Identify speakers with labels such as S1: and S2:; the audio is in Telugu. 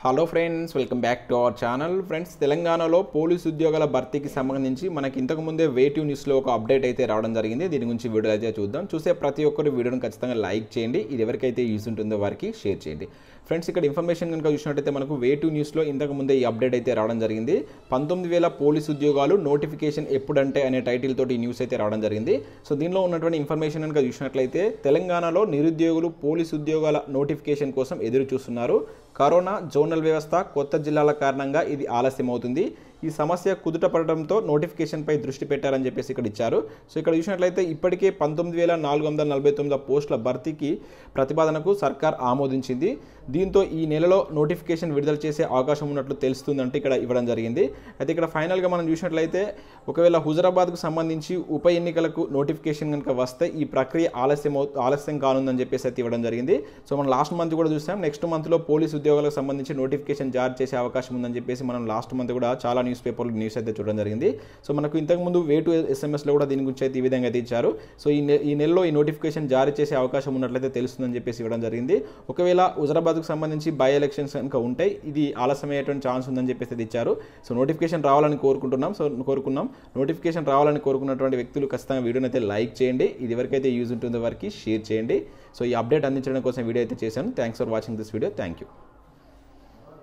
S1: Hello friends, welcome back to our channel. Friends, తెలంగాణలో పోలీసు ఉద్యోగాల భర్తీకి సంబంధించి మనకి ఇంతకుముందే వేటివ్ న్యూస్లో ఒక అప్డేట్ అయితే రావడం జరిగింది. దీని గురించి వీడియో అయితే చూద్దాం. చూసే ప్రతి ఒక్కరు వీడియోని ఖచ్చితంగా లైక్ చేయండి. ఇది ఎవరికైతే యూస్ ఉంటుందో వారికి షేర్ చేయండి. ఫ్రెండ్స్, ఇక్కడ ఇన్ఫర్మేషన్ కనుక చూసినట్టయితే మనకు వేటివ్ న్యూస్లో ఇంతకుముందే ఈ అప్డేట్ అయితే రావడం జరిగింది. 19,000 పోలీసు ఉద్యోగాలు నోటిఫికేషన్ ఎప్పుడంటే అనే టైటిల్ తోటి ఈ న్యూస్ అయితే రావడం జరిగింది. సో దీనిలో ఉన్నటువంటి ఇన్ఫర్మేషన్ కనుక చూసినట్లయితే తెలంగాణలో నిరుద్యోగులు పోలీసు ఉద్యోగాల నోటిఫికేషన్ కోసం ఎదురు చూస్తున్నారు. కరోనా జోనల్ వ్యవస్థ కొత్త జిల్లాల కారణంగా ఇది ఆలస్యం అవుతుంది. ఈ సమస్య కుదుటపడడంతో నోటిఫికేషన్పై దృష్టి పెట్టారని చెప్పేసి ఇక్కడ ఇచ్చారు. సో ఇక్కడ చూసినట్లయితే ఇప్పటికే 19,449 పోస్టుల భర్తీకి ప్రతిపాదనకు సర్కార్ ఆమోదించింది. దీంతో ఈ నెలలో నోటిఫికేషన్ విడుదల చేసే అవకాశం ఉన్నట్లు తెలుస్తుందంటే ఇక్కడ ఇవ్వడం జరిగింది. అయితే ఇక్కడ ఫైనల్గా మనం చూసినట్లయితే ఒకవేళ హుజరాబాద్కు సంబంధించి ఉప ఎన్నికలకు నోటిఫికేషన్ కనుక వస్తే ఈ ప్రక్రియ ఆలస్యం కానుందని చెప్పేసి అయితే ఇవ్వడం జరిగింది. సో మనం లాస్ట్ మంత్ కూడా చూసాం, నెక్స్ట్ మంత్లో పోలీసు ఉద్యోగాలకు సంబంధించి నోటిఫికేషన్ జారీ చేసే అవకాశం ఉందని చెప్పేసి మనం లాస్ట్ మంత్ కూడా చాలా న్యూస్ పేపర్లో న్యూస్ అయితే చూడడం జరిగింది. సో మనకు ఇంతకుముందు వేటు ఎస్ఎంఎస్లో కూడా దీని గురించి అయితే ఈ విధంగా అయితే ఇచ్చారు. సో ఈ నెలలో ఈ నోటిఫికేషన్ జారీ చేసే అవకాశం ఉన్నట్లయితే తెలుస్తుందని చెప్పేసి ఇవ్వడం జరిగింది. ఒకవేళ హుజరాబాద్కు సంబంధించి బై ఎలక్షన్స్ కనుక ఉంటే ఇది ఆలస్యమయ్యేటువంటి ఛాన్స్ ఉందని చెప్పేసి ఇచ్చారు. సో నోటిఫికేషన్ రావాలని కోరుకున్నాం. నోటిఫికేషన్ రావాలని కోరుకున్నటువంటి వ్యక్తులు ఖచ్చితంగా వీడియోని అయితే లైక్ చేయండి. ఇది ఎవరికైతే యూజ్ ఉంటుందో వారికి షేర్ చేయండి. సో ఈ అప్డేట్ అందించడం కోసం వీడియో అయితే చేశాను. Thanks for watching this video. Thank you.